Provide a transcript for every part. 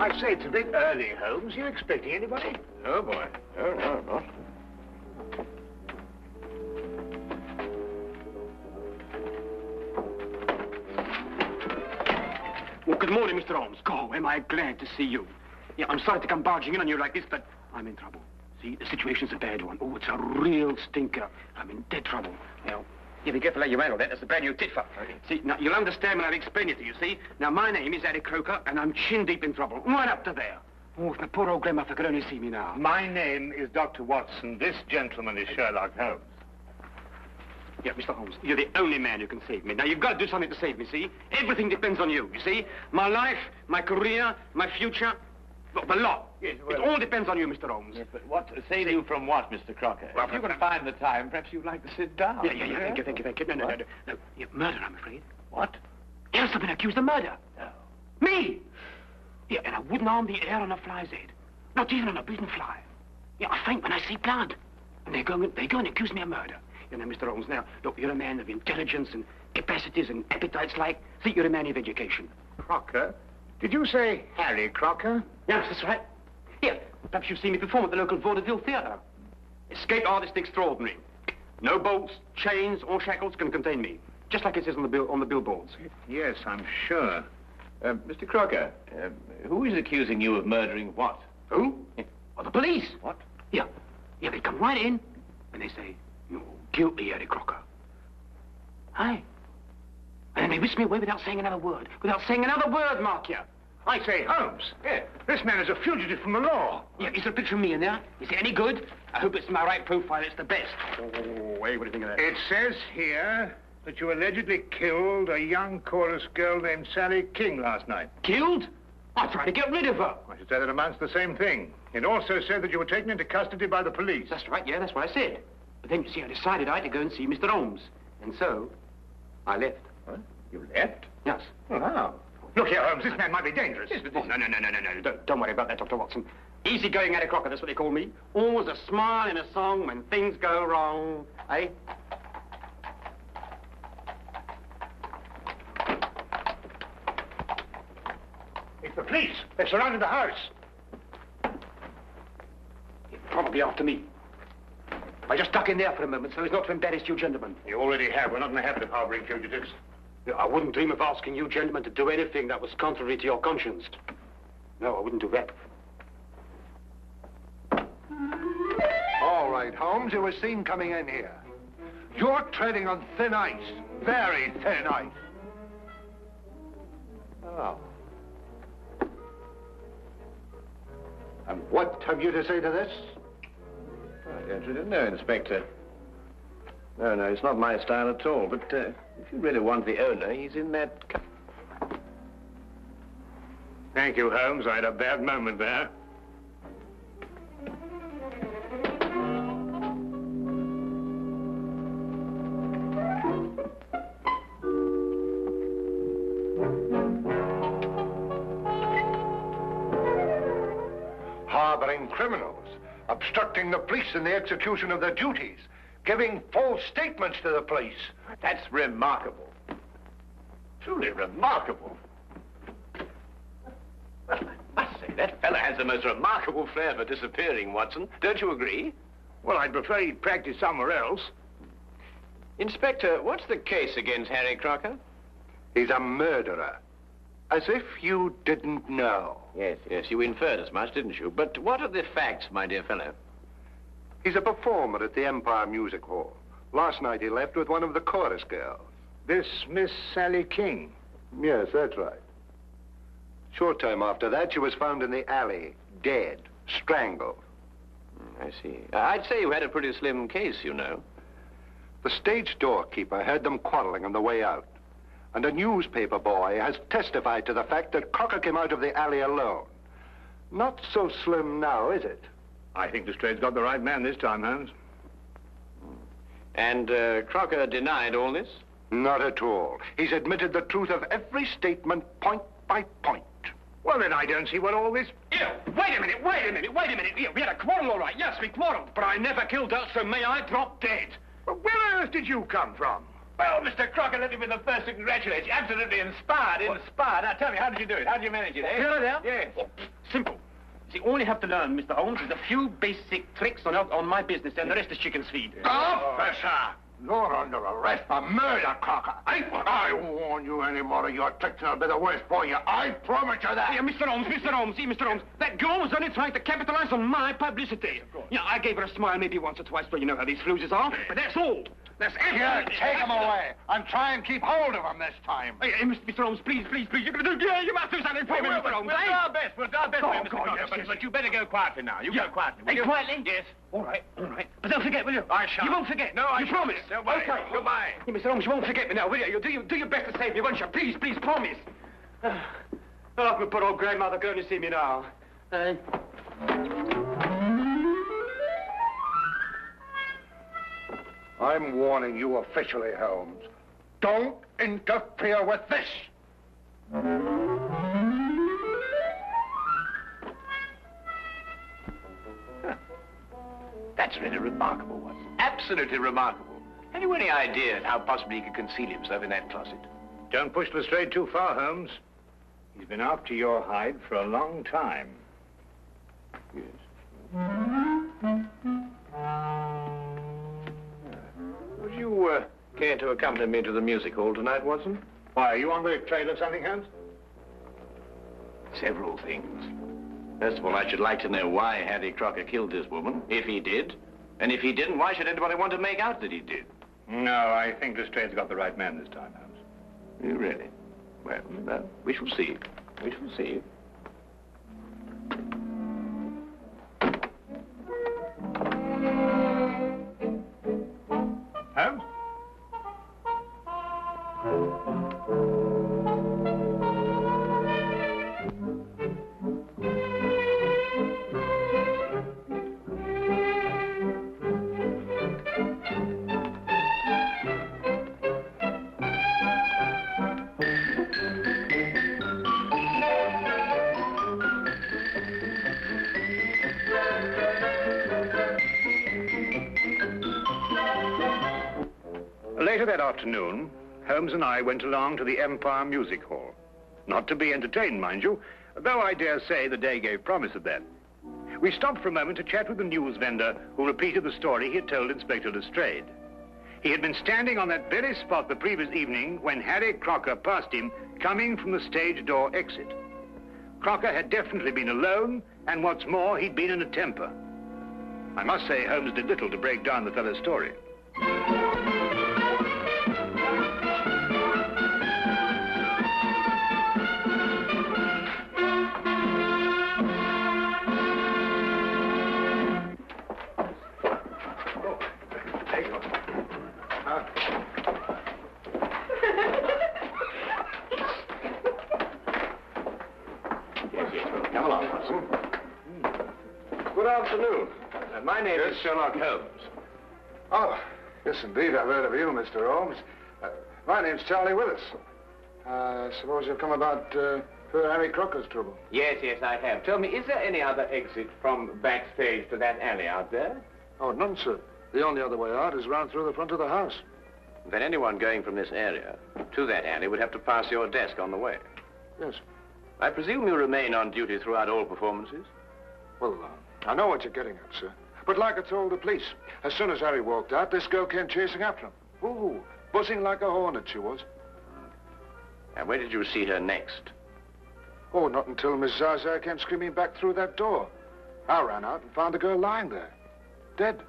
I say, it's a bit early, Holmes. You expecting anybody? No, boy. No, not. Well, good morning, Mr. Holmes. God, am I glad to see you. Yeah, I'm sorry to come barging in on you like this, but I'm in trouble. See, the situation's a bad one. Oh, it's a real stinker. I'm in dead trouble. Now, you be careful how you handle that. That's a brand new tit for. See, now, you'll understand when I explain it to you, see? Now, my name is Harry Croker, and I'm chin-deep in trouble. Right up to there. Oh, if my poor old grandmother could only see me now. My name is Dr. Watson. This gentleman is Sherlock Holmes. Yeah, Mr. Holmes, you're the only man who can save me. Now, you've got to do something to save me, see? Everything depends on you see? My life, my career, my future, the law. Yes, well, it all depends on you, Mr. Holmes. Yes, but what save you from what, Mr. Crocker? Well, if you can find the time, perhaps you'd like to sit down. Yeah. Thank you. No. Yeah, murder, I'm afraid. What? Yes, I've been accused of murder. No. Me! Yeah, and I wouldn't harm the air on a fly's head. Not even on a prison fly. Yeah, I faint when I see blood. And they go and accuse me of murder. You know, Mr. Holmes, now, look, you're a man of intelligence and capacities and appetites like... See, you're a man of education. Crocker? Did you say Harry Crocker? Yes, that's right. Here, perhaps you've seen me perform at the local vaudeville theatre. Escape artist extraordinary. No bolts, chains, or shackles can contain me. Just like it says on the billboards. Yes, I'm sure. Mr. Crocker, who is accusing you of murdering what? Who? Well, the police. What? Yeah, they come right in, and they say, you're guilty, Harry Crocker. Aye. And then they whisk me away without saying another word. Without saying another word, mark you. I say, Holmes. Yeah. This man is a fugitive from the law. Yeah, is there a picture of me in there? Is it any good? I hope it's my right profile. It's the best. Oh, hey, what do you think of that? It says here that you allegedly killed a young chorus girl named Sally King last night. Killed? I tried to get rid of her. I should say that amounts to the same thing. It also said that you were taken into custody by the police. That's right, yeah, that's what I said. But then, you see, I decided I had to go and see Mr. Holmes. And so, I left. What? You left? Yes. Well, how? Look here, Holmes, this man might be dangerous. Yes, but no. Don't worry about that, Dr. Watson. Easy-going Harry Crocker, that's what they call me. Always a smile in a song when things go wrong. Eh? It's the police. They've surrounded the house. You're probably after me. I just duck in there for a moment so as not to embarrass you gentlemen. You already have. We're not in the habit of harboring fugitives. I wouldn't dream of asking you gentlemen to do anything that was contrary to your conscience. No, I wouldn't do that. All right, Holmes, you were seen coming in here. You're treading on thin ice. Very thin ice. Oh. And what have you to say to this? I don't know, Inspector. No, it's not my style at all. But if you really want the owner, he's in that... Thank you, Holmes. I had a bad moment there. Harboring criminals, obstructing the police in the execution of their duties, giving false statements to the police. That's remarkable. Truly remarkable. Well, I must say, that fellow has the most remarkable flair for disappearing, Watson. Don't you agree? Well, I'd prefer he'd practice somewhere else. Inspector, what's the case against Harry Crocker? He's a murderer. As if you didn't know. Yes, you inferred as much, didn't you? But what are the facts, my dear fellow? He's a performer at the Empire Music Hall. Last night he left with one of the chorus girls. This Miss Sally King. Yes, that's right. Short time after that, she was found in the alley, dead, strangled. I see. I'd say you had a pretty slim case, you know. The stage doorkeeper heard them quarreling on the way out. And a newspaper boy has testified to the fact that Crocker came out of the alley alone. Not so slim now, is it? I think Lestrade's got the right man this time, Holmes. And Crocker denied all this? Not at all. He's admitted the truth of every statement, point by point. Well, then I don't see what all this... Here, wait a minute. Here, we had a quarrel, all right. Yes, we quarreled. But I never killed her, so may I drop dead. Well, where on earth did you come from? Well, Mr. Crocker, let me be the first to congratulate you. Absolutely inspired. Now, tell me, how did you do it? How did you manage it, eh? Yes. Oh, simple. See, all you have to learn, Mr. Holmes, is a few basic tricks on my business, and the rest is chicken's feed. Officer! You're under arrest for murder, Crocker. I warn you any more of your tricks and I'll be the worst for you. I promise you that. Yeah, Mr. Holmes, see, Mr. Holmes, that girl was only trying to capitalize on my publicity. Of course. Yeah, I gave her a smile maybe once or twice, but you know how these floozes are. But that's all. That's absolutely... Here, take him away and try and keep hold of him this time. Hey, Mr. Holmes, please, you're going to do... Yeah, you must do something for me, Mr. Holmes. We'll do our best. We'll do our best, Oh, Mr. Crocker. yes. But you better go quietly now. You go quietly. Hey, quietly? Yes. All right. But don't forget, will you? I shan't. You won't forget. No, I You shan't. promise? Don't worry. Okay. Goodbye. Hey, Mr. Holmes, you won't forget me now, will you? You'll do your best to save me, won't you? Please, promise. Oh, my poor old grandmother going to see me now. I'm warning you officially, Holmes. Don't interfere with this. That's really remarkable, Watson. Absolutely remarkable. Have you any idea how possibly he could conceal himself in that closet? Don't push Lestrade too far, Holmes. He's been after your hide for a long time. Yes. Would you care to accompany me to the music hall tonight, Watson? Why, are you on the trail of something, Holmes? Several things. First of all, I should like to know why Harry Crocker killed this woman, if he did. And if he didn't, why should anybody want to make out that he did? No, I think Lestrade's got the right man this time, Holmes. You really? Well, we shall see. We shall see. Holmes? Later that afternoon, Holmes and I went along to the Empire Music Hall. Not to be entertained, mind you, though I dare say the day gave promise of that. We stopped for a moment to chat with the news vendor who repeated the story he had told Inspector Lestrade. He had been standing on that very spot the previous evening when Harry Crocker passed him coming from the stage door exit. Crocker had definitely been alone, and what's more, he'd been in a temper. I must say Holmes did little to break down the fellow's story. Come along, Watson. Good afternoon. My name is Sherlock Holmes. Oh, yes, indeed. I've heard of you, Mr. Holmes. My name's Charlie Willis. I suppose you've come about poor Harry Crocker's trouble. Yes, I have. Tell me, is there any other exit from backstage to that alley out there? Oh, none, sir. The only other way out is round through the front of the house. Then anyone going from this area to that alley would have to pass your desk on the way. Yes. I presume you remain on duty throughout all performances? Well, I know what you're getting at, sir. But like I told the police, as soon as Harry walked out, this girl came chasing after him. Ooh, buzzing like a hornet she was. And where did you see her next? Oh, not until Miss Zaza came screaming back through that door. I ran out and found the girl lying there, dead.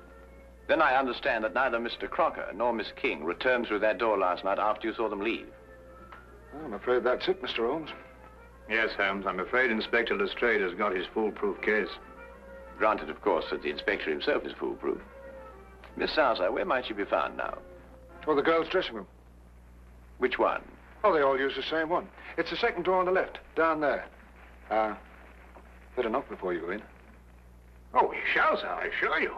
Then I understand that neither Mr. Crocker nor Miss King returned through that door last night after you saw them leave. I'm afraid that's it, Mr. Holmes. Yes, Holmes, I'm afraid Inspector Lestrade has got his foolproof case. Granted, of course, that the inspector himself is foolproof. Miss Zaza, where might she be found now? Oh, the girl's dressing room. Which one? Oh, they all use the same one. It's the second door on the left, down there. Better knock before you go in. Oh, we shall, sir, I assure you.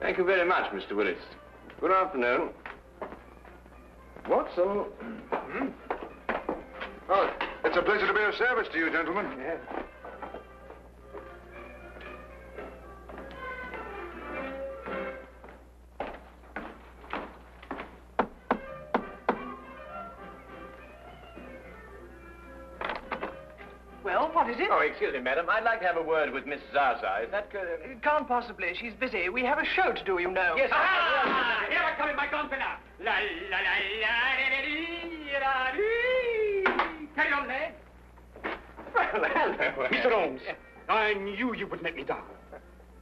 Thank you very much, Mr. Willis. Good afternoon. Watson. Oh, it's a pleasure to be of service to you, gentlemen. Yes. What is it? Oh, excuse me, madam. I'd like to have a word with Miss Zaza. Is that... Can't possibly. She's busy. We have a show to do, you know. Yes, Ah! Here I come in my gonfalon. La la la la la la. Carry on, lad. Well, hello. Mr. Holmes, I knew you would let me down.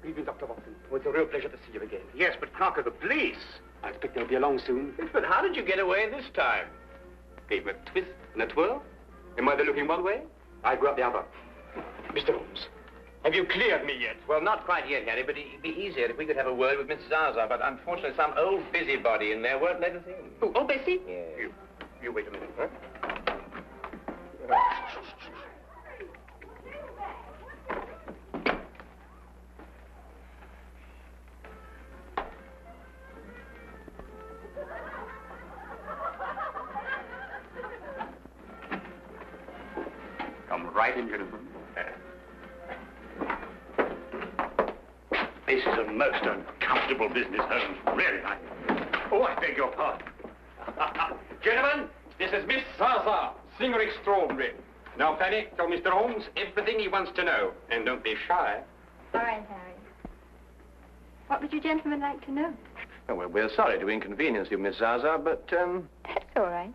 Even Dr. Watson, it was a real pleasure to see you again. Yes, but Crocker, the police. I expect they'll be along soon. But how did you get away this time? Gave a twist and a twirl. Am I the looking one way? I go up the other. Mr. Holmes, have you cleared me yet? Well, not quite yet, Harry, but it'd be easier if we could have a word with Miss Zaza. But unfortunately, some old busybody in there won't let us in. Oh, Bessie? Yes. You wait a minute, huh? Come right in, gentlemen. This is a most uncomfortable business, Holmes. Really, Oh, I beg your pardon. Gentlemen, this is Miss Zaza, singer extraordinary. Now, Fanny, tell Mr. Holmes everything he wants to know. And don't be shy. All right, Harry. What would you gentlemen like to know? Oh, well, we're sorry to inconvenience you, Miss Zaza, but, That's all right.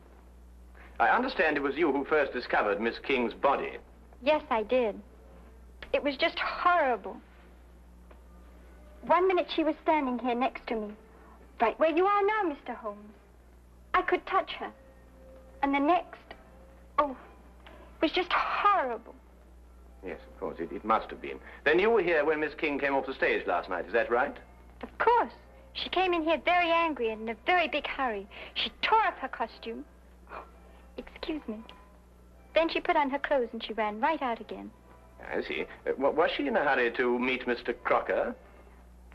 I understand it was you who first discovered Miss King's body. Yes, I did. It was just horrible. One minute she was standing here next to me, right where you are now, Mr. Holmes. I could touch her. And the next, oh, it was just horrible. Yes, of course, it must have been. Then you were here when Miss King came off the stage last night, is that right? Of course. She came in here very angry and in a very big hurry. She tore up her costume. Excuse me. Then she put on her clothes and she ran right out again. I see. Was she in a hurry to meet Mr. Crocker?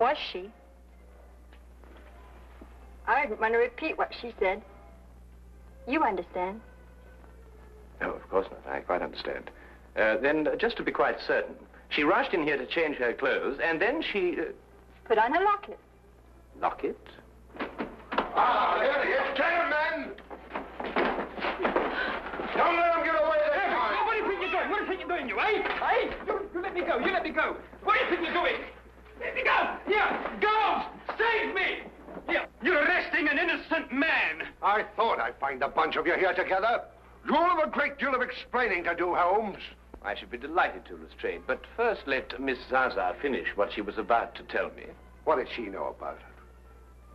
Was she? I didn't want to repeat what she said. You understand. No, of course not. I quite understand. Then, just to be quite certain, she rushed in here to change her clothes, and then she... Put on a locket. Locket? Ah, here he is. Gentlemen! Don't let him get away this time. What do you think you're doing? What do you think you're doing, you, eh? You let me go. You let me go. What do you think you're doing? Let me go! Here! Guards! Save me! Here! You're arresting an innocent man! I thought I'd find a bunch of you here together. You'll have a great deal of explaining to do, Holmes. I should be delighted to, Lestrade, but first let Miss Zaza finish what she was about to tell me. What did she know about it?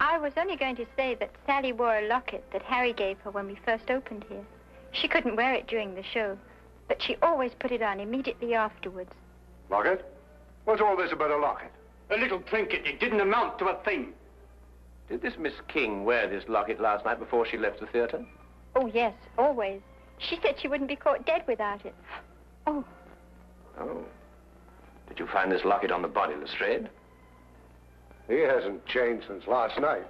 I was only going to say that Sally wore a locket that Harry gave her when we first opened here. She couldn't wear it during the show, but she always put it on immediately afterwards. Locket? What's all this about a locket? A little trinket. It didn't amount to a thing. Did this Miss King wear this locket last night before she left the theater? Oh, yes, always. She said she wouldn't be caught dead without it. Oh. Oh. Did you find this locket on the body, Lestrade? He hasn't changed since last night.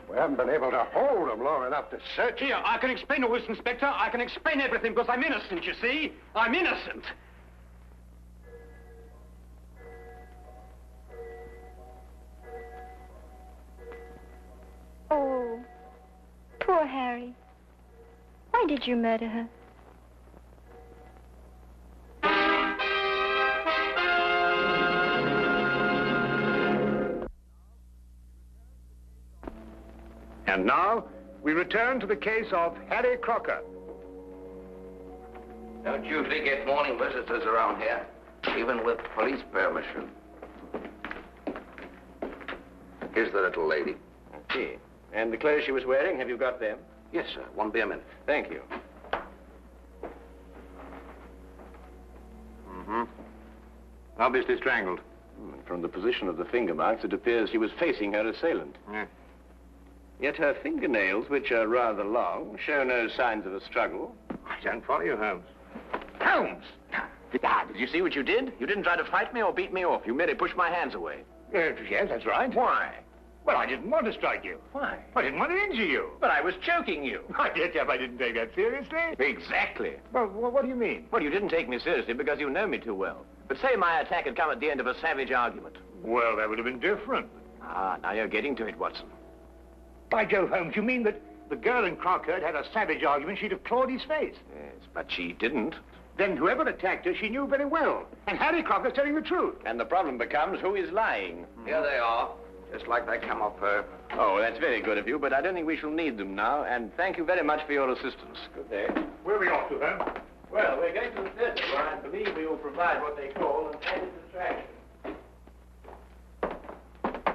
We haven't been able to hold him long enough to search him. Here, I can explain all this, Inspector. I can explain everything because I'm innocent, you see. I'm innocent. Oh, poor Harry. Why did you murder her? And now, we return to the case of Harry Crocker. Don't usually get morning visitors around here, even with police permission. Here's the little lady. I see. And the clothes she was wearing, have you got them? Yes, sir. Won't be a minute. Thank you. Obviously strangled. From the position of the finger marks, it appears she was facing her assailant. Yeah. Yet her fingernails, which are rather long, show no signs of a struggle. I don't follow you, Holmes. Holmes! Did you see what you did? You didn't try to fight me or beat me off. You merely pushed my hands away. Yes, that's right. Why? Well, I didn't want to strike you. Why? I didn't want to injure you. But I was choking you. I did, Jeff. I didn't take that seriously. Exactly. Well, what do you mean? Well, you didn't take me seriously because you know me too well. But say my attack had come at the end of a savage argument. Well, that would have been different. Ah, now you're getting to it, Watson. By Jove, Holmes, you mean that the girl in Crocker had had a savage argument, she'd have clawed his face? Yes, but she didn't. Then whoever attacked her, she knew very well. And Harry Crocker's telling the truth. And the problem becomes who is lying. Here they are, just like they come off her. Oh, that's very good of you, but I don't think we shall need them now. And thank you very much for your assistance. Good day. Where are we off to, Holmes? Well, we're going to the theatre, where I believe we will provide what they call an added attraction.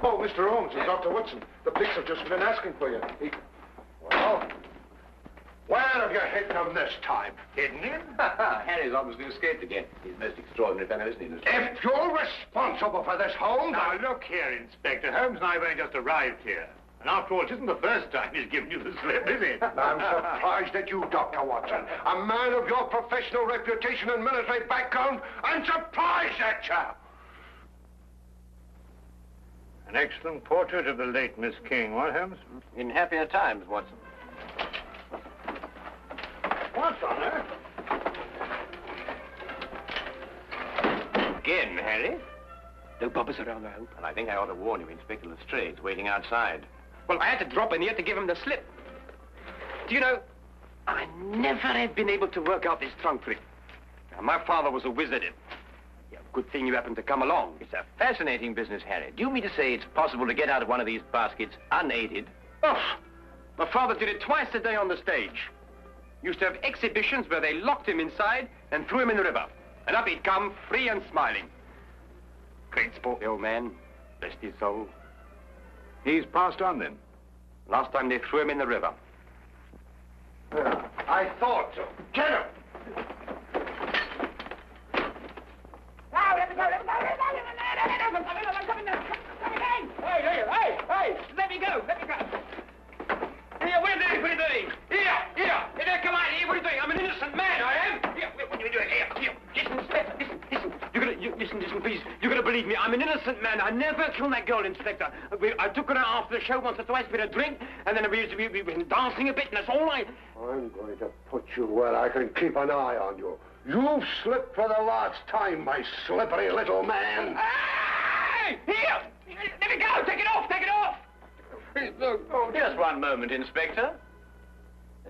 Oh, Mr. Holmes and Dr. Watson. The police have just been asking for you. Well, where have you hidden this time? Hidden him? Harry's obviously escaped again. He's a most extraordinary fellow, isn't he, Mr. If you're responsible for this, Holmes... Now, look here, Inspector. Holmes and I have only just arrived here. And after all, it isn't the first time he's given you the slip, is it? I'm surprised at you, Dr. Watson. A man of your professional reputation and military background. I'm surprised at you. An excellent portrait of the late Miss King, what, Holmes? In happier times, Watson. What's on her? Again, Harry? No bobbers around, I hope. Well, I think I ought to warn you, Inspector Lestrade's waiting outside. Well, I had to drop in here to give him the slip. Do you know, I never have been able to work out this trunk trick. Now, my father was a wizard. Yeah, good thing you happened to come along. It's a fascinating business, Harry. Do you mean to say it's possible to get out of one of these baskets unaided? Oh, my father did it twice a day on the stage. Used to have exhibitions where they locked him inside and threw him in the river. And up he'd come, free and smiling. Great sport, the old man. Bless his soul. He's passed on, then. Last time they threw him in the river. Yeah, I thought so. Get him! Now, let me go, let me go, let me go, I'm coming down. Hey, let me go. Here, what are you doing? Here, come on, here, what are you doing? I'm an innocent man, I am. Here, what are you doing? Here, listen, Inspector, listen, please. You're gonna believe me. I'm an innocent man. I never killed that girl, Inspector. I took her out after the show once or twice for a drink, and then we've been dancing a bit, and that's all I... I'm going to put you where I can keep an eye on you. You've slipped for the last time, my slippery little man. Hey! Here! Let me go! Take it off! Oh, just one moment, Inspector.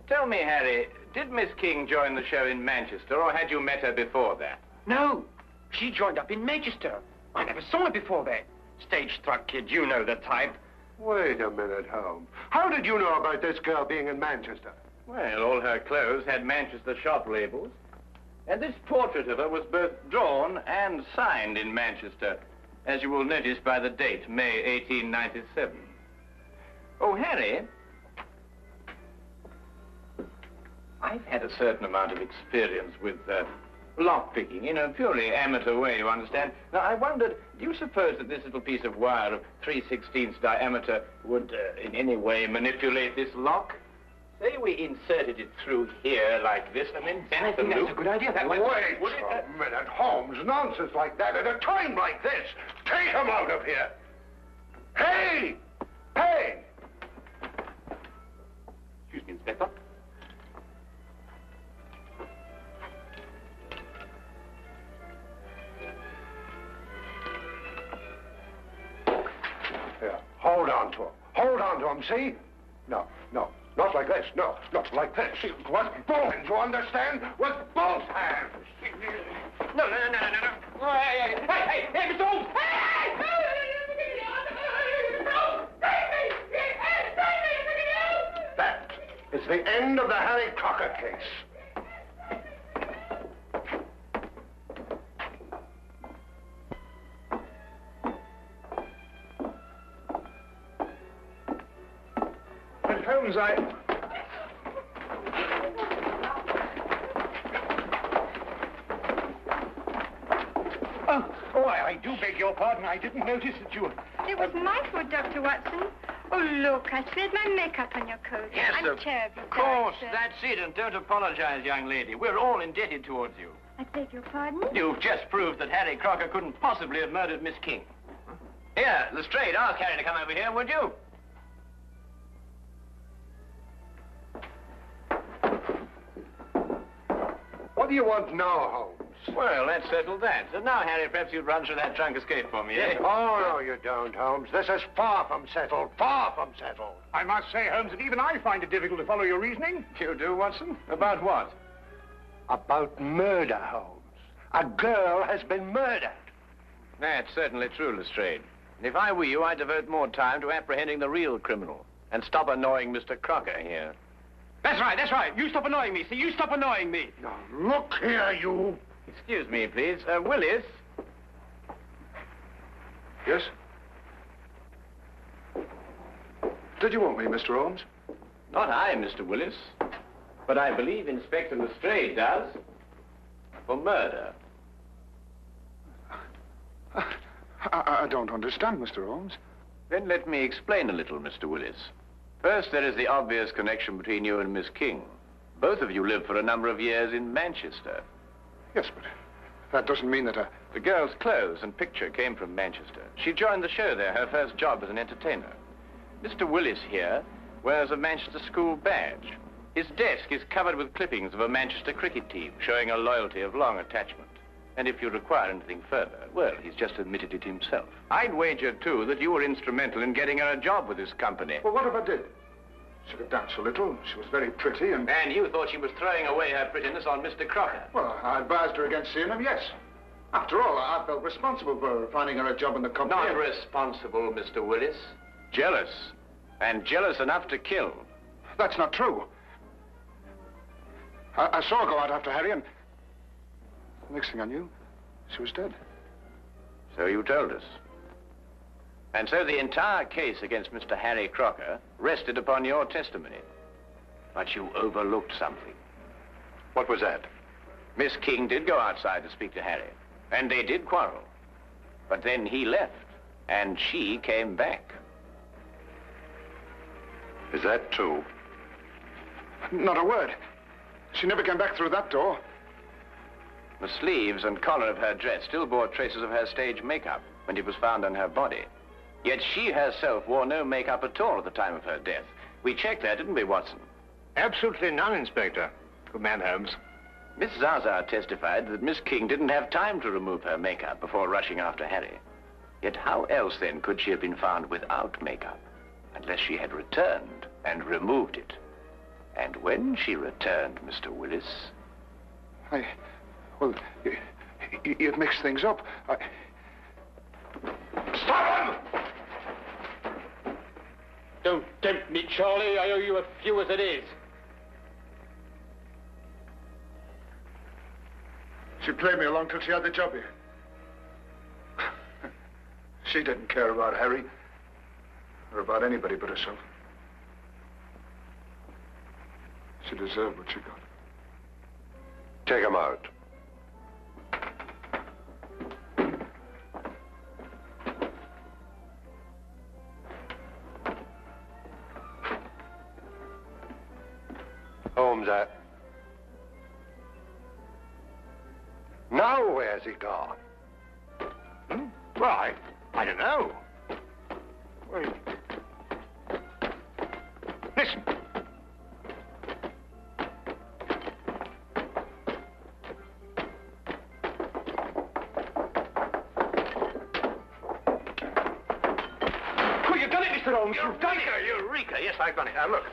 Tell me, Harry, did Miss King join the show in Manchester, or had you met her before that? No, she joined up in Manchester. I never saw her before that. Stage-struck kid, you know the type. Wait a minute, Holmes. How did you know about this girl being in Manchester? Well, all her clothes had Manchester shop labels. And this portrait of her was both drawn and signed in Manchester, as you will notice by the date, May 1897. Oh, Harry, I've had a certain amount of experience with lockpicking in a purely amateur way, you understand. Now, I wondered, do you suppose that this little piece of wire of 3/16 diameter would in any way manipulate this lock? Say we inserted it through here like this and then bent the loop. That's a good idea. That Wait a minute, Holmes. Nonsense like that at a time like this. Take him out of here. Hey! Hey! Excuse me, Inspector. Here, hold on to him. Hold on to him, see? No. Not like this. No, not like this. With both hands, you understand? With both hands. No. Hey, Mr. Holmes! That is the end of the Harry Crocker case. But Holmes, I do beg your pardon. I didn't notice that you... It was my fault, Dr. Watson. Oh, look, I spilled my makeup on your coat. Yes, I'm terribly of course, sorry, sir. that's it, and don't apologize, young lady. We're all indebted towards you. I beg your pardon? You've just proved that Harry Crocker couldn't possibly have murdered Miss King. Here, Lestrade, ask Harry to come over here, would you? What do you want now, Holmes? Well, let's settle that. So now, Harry, perhaps you'd run through that trunk escape for me, eh? Oh, no, you don't, Holmes. This is far from settled. Far from settled. I must say, Holmes, that even I find it difficult to follow your reasoning. You do, Watson? About what? About murder, Holmes. A girl has been murdered. That's certainly true, Lestrade. And if I were you, I'd devote more time to apprehending the real criminal and stop annoying Mr. Crocker here. That's right, that's right. You stop annoying me. See, you stop annoying me. Now, look here, you... Excuse me, please. Willis? Yes? Did you want me, Mr. Holmes? Not I, Mr. Willis. But I believe Inspector Lestrade does. For murder. I don't understand, Mr. Holmes. Then let me explain a little, Mr. Willis. First, there is the obvious connection between you and Miss King. Both of you lived for a number of years in Manchester. Yes, but that doesn't mean that The girl's clothes and picture came from Manchester. She joined the show there, her first job as an entertainer. Mr. Willis here wears a Manchester school badge. His desk is covered with clippings of a Manchester cricket team, showing a loyalty of long attachment. And if you require anything further, well, he's just admitted it himself. I'd wager, too, that you were instrumental in getting her a job with this company. Well, what if I did? She could dance a little. She was very pretty and... And you thought she was throwing away her prettiness on Mr. Crocker. Well, I advised her against seeing him, yes. After all, I felt responsible for finding her a job in the company. Not responsible, Mr. Willis. Jealous. And jealous enough to kill. That's not true. I saw her go out after Harry, and the next thing I knew, she was dead. So you told us. And so the entire case against Mr. Harry Crocker rested upon your testimony. But you overlooked something. What was that? Miss King did go outside to speak to Harry, and they did quarrel. But then he left, and she came back. Is that true? Not a word. She never came back through that door. The sleeves and collar of her dress still bore traces of her stage makeup when it was found on her body. Yet she herself wore no makeup at all at the time of her death. We checked that, didn't we, Watson? Absolutely none, Inspector. Good man, Holmes. Miss Zaza testified that Miss King didn't have time to remove her makeup before rushing after Harry. Yet how else, then, could she have been found without makeup? Unless she had returned and removed it. And when she returned, Mr. Willis... Well, you've mixed things up. Stop him! Don't tempt me, Charlie. I owe you a few as it is. She played me along till she had the job here. She didn't care about Harry, or about anybody but herself. She deserved what she got. Take him out. Holmes, now where's he gone? Well, I don't know. Well, listen. Oh, you've done it, Mr. Holmes. You've done it. Eureka! Yes, I've done it. Now, look.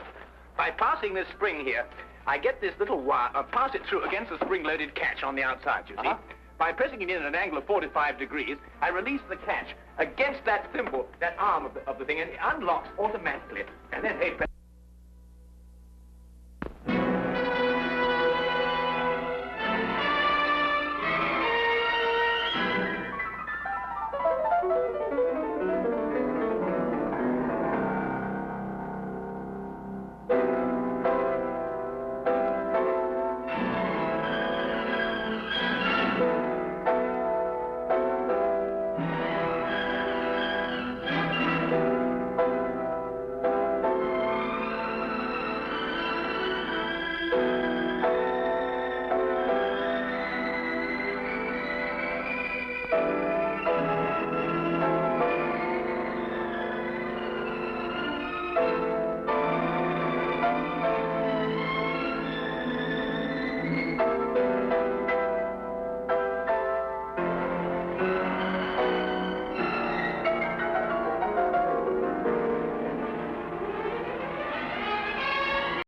By passing this spring here, I get this little wire, pass it through against the spring-loaded catch on the outside, you see? By pressing it in at an angle of 45 degrees, I release the catch against that thimble, that arm of the thing, and it unlocks automatically. And then, hey...